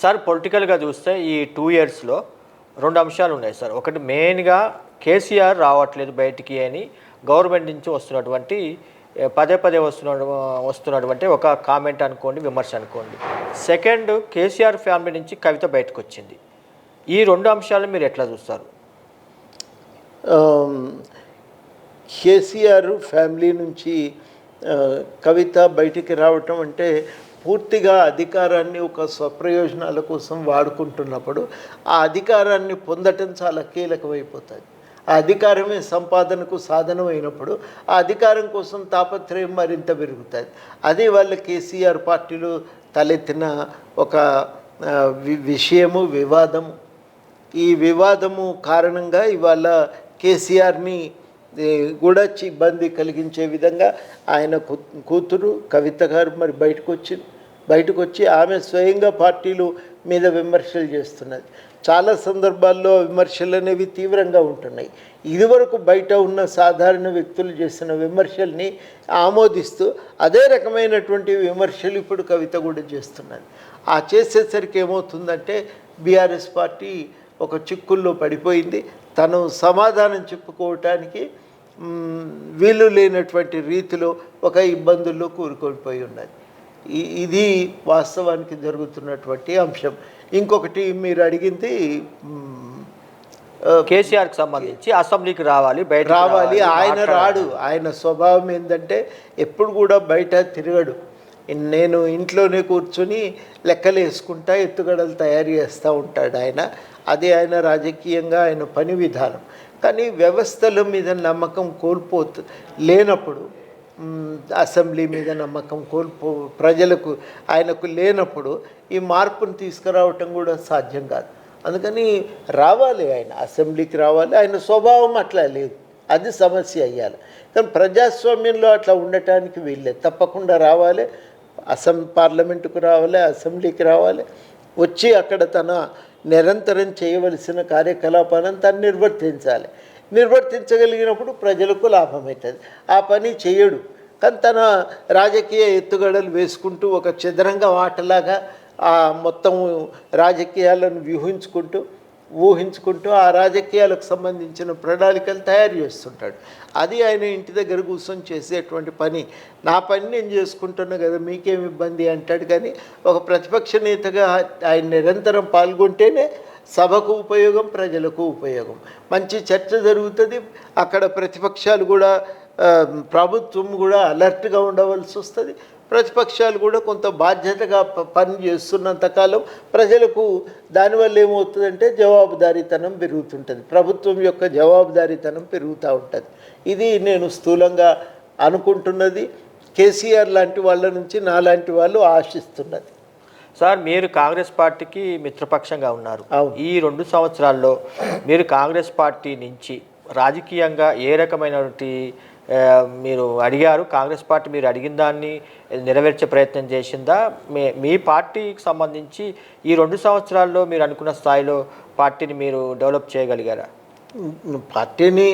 Sir పొలిటికల్గా చూస్తే ఈ 2 ఇయర్స్లో 2 అంశాలు ఉన్నాయి సార్. ఒకటి మెయిన్గా కేసీఆర్ రావట్లేదు బయటికి అని గవర్నమెంట్ నుంచి వస్తున్నటువంటి పదే పదే వస్తున్నటువంటి ఒక కామెంట్ అనుకోండి, విమర్శ అనుకోండి. సెకండ్, కేసీఆర్ ఫ్యామిలీ నుంచి కవిత బయటకు వచ్చింది. ఈ 2 అంశాలను మీరు ఎట్లా చూస్తారు? కేసీఆర్ ఫ్యామిలీ నుంచి కవిత బయటికి రావటం అంటే పూర్తిగా అధికారాన్ని ఒక స్వప్రయోజనాల కోసం వాడుకుంటున్నప్పుడు ఆ అధికారాన్ని పొందటం చాలా కీలకమైపోతుంది. ఆ అధికారమే సంపాదనకు సాధనం అయినప్పుడు ఆ అధికారం కోసం తాపత్రయం మరింత పెరుగుతుంది. అది వాళ్ళ కేసీఆర్ పార్టీలో తలెత్తిన ఒక విషయము, వివాదము. ఈ వివాదము కారణంగా ఇవాళ కేసీఆర్ని కూడా ఇబ్బంది కలిగించే విధంగా ఆయన కూతురు కవిత గారు మరి బయటకు వచ్చి ఆమె స్వయంగా పార్టీలు మీద విమర్శలు చేస్తున్నది. చాలా సందర్భాల్లో విమర్శలు అనేవి తీవ్రంగా ఉంటున్నాయి. ఇదివరకు బయట ఉన్న సాధారణ వ్యక్తులు చేసిన విమర్శల్ని ఆమోదిస్తూ అదే రకమైనటువంటి విమర్శలు ఇప్పుడు కవిత కూడా చేస్తున్నది. ఆ చేసేసరికి ఏమవుతుందంటే బీఆర్ఎస్ పార్టీ ఒక చిక్కుల్లో పడిపోయింది. తను సమాధానం చెప్పుకోవటానికి వీలు లేనటువంటి రీతిలో ఒక ఇబ్బందుల్లో కూరుకొనిపోయి ఉన్నది. ఇది వాస్తవానికి జరుగుతున్నటువంటి అంశం. ఇంకొకటి మీరు అడిగింది కేసీఆర్కి సంబంధించి అసెంబ్లీకి రావాలి, బయట రావాలి. ఆయన రాడు. ఆయన స్వభావం ఏంటంటే ఎప్పుడు కూడా బయట తిరగడు. నేను ఇంట్లోనే కూర్చొని లెక్కలు వేసుకుంటా ఎత్తుగడలు తయారు చేస్తూ ఉంటాడు ఆయన. అది ఆయన రాజకీయంగా ఆయన పని విధానం. కానీ వ్యవస్థల మీద నమ్మకం లేనప్పుడు, అసెంబ్లీ మీద నమ్మకం ప్రజలకు ఆయనకు లేనప్పుడు ఈ మార్పును తీసుకురావటం కూడా సాధ్యం కాదు. అందుకని రావాలి, ఆయన అసెంబ్లీకి రావాలి. ఆయన స్వభావం అట్లా లేదు, అది సమస్య అయ్యాలి. కానీ ప్రజాస్వామ్యంలో అట్లా ఉండటానికి వీల్లేదు. తప్పకుండా రావాలి, పార్లమెంటుకు రావాలి, అసెంబ్లీకి రావాలి. వచ్చి అక్కడ తన నిరంతరం చేయవలసిన కార్యకలాపాలను తను నిర్వర్తించగలిగినప్పుడు ప్రజలకు లాభమవుతుంది. ఆ పని చేయడు. కానీ తన రాజకీయ ఎత్తుగడలు వేసుకుంటూ ఒక చదరంగ ఆటలాగా ఆ మొత్తం రాజకీయాలను ఊహించుకుంటూ ఆ రాజకీయాలకు సంబంధించిన ప్రణాళికలు తయారు చేస్తుంటాడు. అది ఆయన ఇంటి దగ్గర కూర్చొని చేసేటువంటి పని. నా పని నేను చేసుకుంటున్నా కదా, మీకేం ఇబ్బంది అంటాడు. కానీ ఒక ప్రతిపక్ష నేతగా ఆయన నిరంతరం పాల్గొంటేనే సభకు ఉపయోగం, ప్రజలకు ఉపయోగం. మంచి చర్చ జరుగుతుంది. అక్కడ ప్రతిపక్షాలు కూడా, ప్రభుత్వం కూడా అలర్ట్గా ఉండవలసి వస్తుంది. ప్రతిపక్షాలు కూడా కొంత బాధ్యతగా పని చేస్తున్నంతకాలం ప్రజలకు దానివల్ల ఏమవుతుందంటే జవాబుదారీతనం పెరుగుతుంటుంది. ప్రభుత్వం యొక్క జవాబుదారీతనం పెరుగుతూ ఉంటుంది. ఇది నేను స్థూలంగా అనుకుంటున్నది. కేసీఆర్ లాంటి వాళ్ళ నుంచి నాలాంటి వాళ్ళు ఆశిస్తున్నది. సార్, మీరు కాంగ్రెస్ పార్టీకి మిత్రపక్షంగా ఉన్నారు. ఈ 2 సంవత్సరాల్లో మీరు కాంగ్రెస్ పార్టీ నుంచి రాజకీయంగా ఏ రకమైనటువంటి మీరు అడిగారు? కాంగ్రెస్ పార్టీ మీరు అడిగిన దాన్ని నెరవేర్చే ప్రయత్నం చేసిందా? మీ పార్టీకి సంబంధించి ఈ 2 సంవత్సరాల్లో మీరు అనుకున్న స్థాయిలో పార్టీని మీరు డెవలప్ చేయగలిగారా? పార్టీని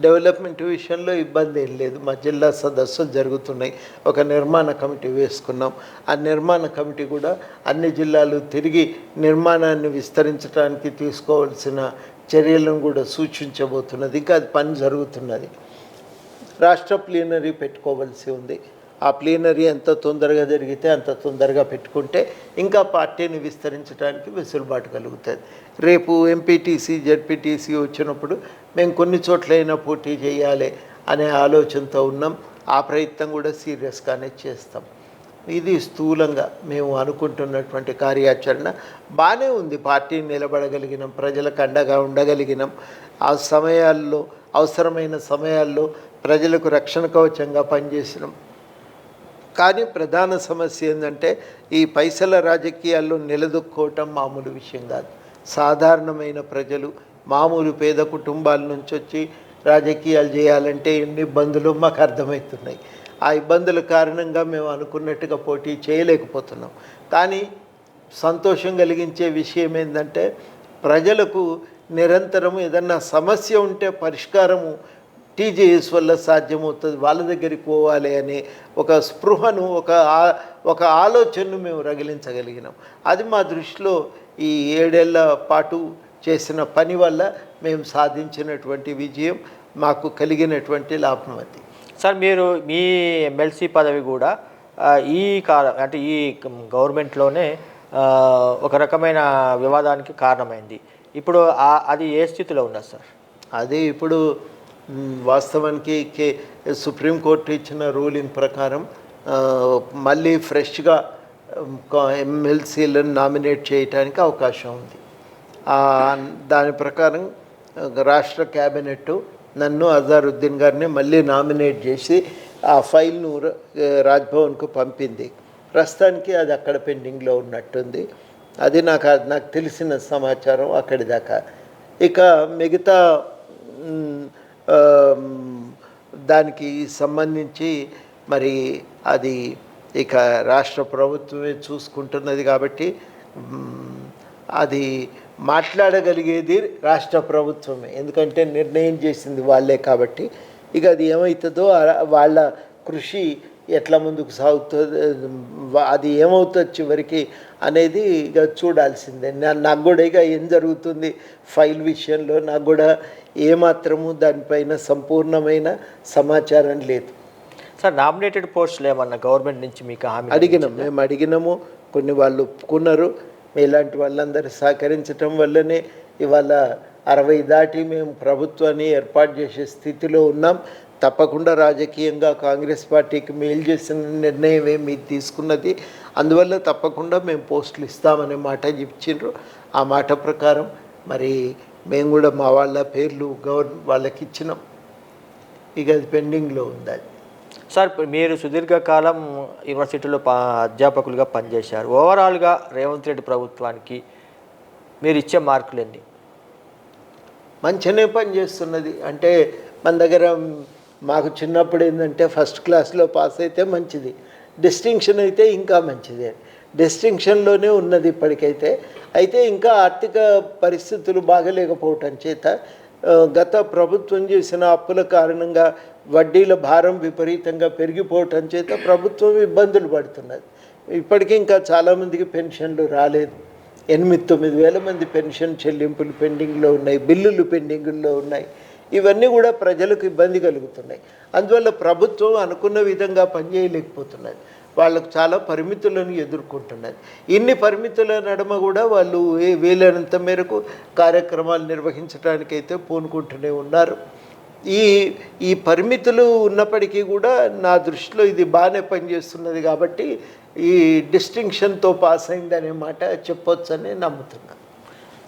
డెవలప్మెంట్ విషయంలో ఇబ్బంది ఏం లేదు. మా జిల్లా సదస్సులు జరుగుతున్నాయి. ఒక నిర్మాణ కమిటీ వేసుకున్నాం. ఆ నిర్మాణ కమిటీ కూడా అన్ని జిల్లాలు తిరిగి నిర్మాణాన్ని విస్తరించడానికి తీసుకోవాల్సిన చర్యలను కూడా సూచించబోతున్నది. ఇంకా అది పని జరుగుతున్నది. రాష్ట్ర ప్లీనరీ పెట్టుకోవాల్సి ఉంది. ఆ ప్లీనరీ ఎంత తొందరగా జరిగితే అంత తొందరగా పెట్టుకుంటే ఇంకా పార్టీని విస్తరించడానికి వెసులుబాటు కలుగుతుంది. రేపు ఎంపీటీసీ, జెడ్పీటీసీ వచ్చినప్పుడు మేము కొన్ని చోట్లైనా పోటీ చేయాలి అనే ఆలోచనతో ఉన్నాం. ఆ ప్రయత్నం కూడా సీరియస్గానే చేస్తాం. ఇది స్థూలంగా మేము అనుకుంటున్నటువంటి కార్యాచరణ బాగానే ఉంది. పార్టీని నిలబడగలిగినాం, ప్రజలకు అండగా ఉండగలిగినాం. ఆ సమయాల్లో, అవసరమైన సమయాల్లో ప్రజలకు రక్షణ కవచంగా పనిచేసినాం. కానీ ప్రధాన సమస్య ఏంటంటే ఈ పైసల రాజకీయాల్లో నిలదొక్కోవటం మామూలు విషయం కాదు. సాధారణమైన ప్రజలు, మామూలు పేద కుటుంబాల నుంచి వచ్చి రాజకీయాలు చేయాలంటే ఎన్ని ఇబ్బందులు మాకు అర్థమవుతున్నాయి. ఆ ఇబ్బందుల కారణంగా మేము అనుకున్నట్టుగా పోటీ చేయలేకపోతున్నాం. కానీ సంతోషం కలిగించే విషయం ఏంటంటే ప్రజలకు నిరంతరం ఏదన్నా సమస్య ఉంటే పరిష్కారము టీజేఎస్ వల్ల సాధ్యమవుతుంది, వాళ్ళ దగ్గరికి పోవాలి అనే ఒక స్పృహను ఒక ఆలోచనను మేము రగిలించగలిగినాం. అది మా దృష్టిలో ఈ 7 ఏళ్ల పాటు చేసిన పని వల్ల మేము సాధించినటువంటి విజయం, మాకు కలిగినటువంటి లాభం అది. సార్ మీరు మీ ఎమ్మెల్సీ పదవి కూడా ఈ కాలం అంటే ఈ గవర్నమెంట్లోనే ఒక రకమైన వివాదానికి కారణమైంది. ఇప్పుడు అది ఏ స్థితిలో ఉన్నది సార్? అది ఇప్పుడు వాస్తవానికి సుప్రీంకోర్టు ఇచ్చిన రూలింగ్ ప్రకారం మళ్ళీ ఫ్రెష్గా ఎమ్మెల్సీలను నామినేట్ చేయడానికి అవకాశం ఉంది. దాని ప్రకారం రాష్ట్ర క్యాబినెట్ నన్ను అజారుద్దీన్ గారిని మళ్ళీ నామినేట్ చేసి ఆ ఫైల్ను రాజ్భవన్కు పంపింది. ప్రస్తుతానికి అది అక్కడ పెండింగ్లో ఉన్నట్టుంది. అది నాకు తెలిసిన సమాచారం అక్కడి దాకా. ఇక మిగతా దానికి సంబంధించి మరి అది ఇక రాష్ట్ర ప్రభుత్వమే చూసుకుంటున్నది కాబట్టి అది మాట్లాడగలిగేది రాష్ట్ర ప్రభుత్వమే, ఎందుకంటే నిర్ణయం చేసింది వాళ్ళే కాబట్టి. ఇక అది ఏమవుతుందో వాళ్ళ కృషి ఎట్లా ముందుకు సాగుతుంది, అది ఏమవుతుంది చివరికి అనేది ఇక చూడాల్సిందే. నాకు కూడా ఇక ఏం జరుగుతుంది ఫైల్ విషయంలో నాకు కూడా ఏమాత్రము దానిపైన సంపూర్ణమైన సమాచారం లేదు. సార్ నామినేటెడ్ పోస్టులు ఏమన్నా గవర్నమెంట్ నుంచి మీకు హామీ మేము అడిగినాము, కొన్ని వాళ్ళు ఒప్పుకున్నారు. ఇలాంటి వాళ్ళందరూ సహకరించటం వల్లనే ఇవాళ 60 దాటి మేము ప్రభుత్వాన్ని ఏర్పాటు చేసే స్థితిలో ఉన్నాం. తప్పకుండా రాజకీయంగా కాంగ్రెస్ పార్టీకి మేలు చేసిన నిర్ణయం ఏమి తీసుకున్నది, అందువల్ల తప్పకుండా మేము పోస్టులు ఇస్తామనే మాట ఇచ్చిండ్రు. ఆ మాట ప్రకారం మరి మేము కూడా మా వాళ్ళ పేర్లు వాళ్ళకి ఇచ్చినాం. ఇక అది పెండింగ్లో ఉంది. అది సార్ మీరు సుదీర్ఘకాలం యూనివర్సిటీలో అధ్యాపకులుగా పనిచేశారు. ఓవరాల్గా రేవంత్ రెడ్డి ప్రభుత్వానికి మీరు ఇచ్చే మార్కులు ఎన్ని? మంచిగానే పనిచేస్తున్నది. అంటే మన దగ్గర మాకు చిన్నప్పుడు ఏంటంటే ఫస్ట్ క్లాస్లో పాస్ అయితే మంచిది, డిస్టింక్షన్ అయితే ఇంకా మంచిది. డిస్టింక్షన్లోనే ఉన్నది ఇప్పటికైతే. అయితే ఇంకా ఆర్థిక పరిస్థితులు బాగలేకపోవటం చేత గత ప్రభుత్వం చేసిన అప్పుల కారణంగా వడ్డీల భారం విపరీతంగా పెరిగిపోవటం చేత ప్రభుత్వం ఇబ్బందులు పడుతున్నది. ఇప్పటికీ ఇంకా చాలామందికి పెన్షన్లు రాలేదు. 8-9 వేల మంది పెన్షన్ చెల్లింపులు పెండింగ్లో ఉన్నాయి, బిల్లులు పెండింగుల్లో ఉన్నాయి. ఇవన్నీ కూడా ప్రజలకు ఇబ్బంది కలుగుతున్నాయి. అందువల్ల ప్రభుత్వం అనుకున్న విధంగా పనిచేయలేకపోతున్నది. వాళ్ళకు చాలా పరిమితులను ఎదుర్కొంటున్నది. ఇన్ని పరిమితుల నడుమ కూడా వాళ్ళు వీలైనంత మేరకు కార్యక్రమాలు నిర్వహించడానికైతే పూనుకుంటూనే ఉన్నారు. ఈ పరిమితులు ఉన్నప్పటికీ కూడా నా దృష్టిలో ఇది బాగానే పనిచేస్తున్నది కాబట్టి ఈ డిస్టింక్షన్తో పాస్ అయిందనే మాట చెప్పొచ్చని నమ్ముతున్నాను.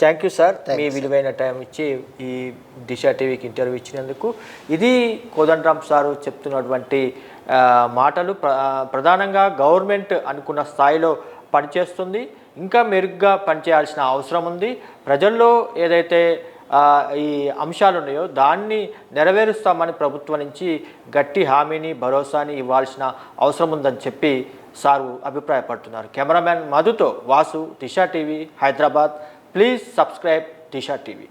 థ్యాంక్ యూ సార్, మీ విలువైన టైం ఇచ్చి ఈ దిశ టీవీకి ఇంటర్వ్యూ ఇచ్చినందుకు. ఇది కోదండరామ్ సారు చెప్తున్నటువంటి మాటలు. ప్రధానంగా గవర్నమెంట్ అనుకున్న స్థాయిలో పనిచేస్తుంది, ఇంకా మెరుగ్గా పనిచేయాల్సిన అవసరం ఉంది. ప్రజల్లో ఏదైతే ఈ అంశాలు ఉన్నాయో దాన్ని నెరవేరుస్తామని ప్రభుత్వం నుంచి గట్టి హామీని భరోసాని ఇవ్వాల్సిన అవసరం ఉందని చెప్పి సారు అభిప్రాయపడుతున్నారు. కెమెరామ్యాన్ మధుతో Vasu, Disha TV, Hyderabad. Please subscribe Disha TV.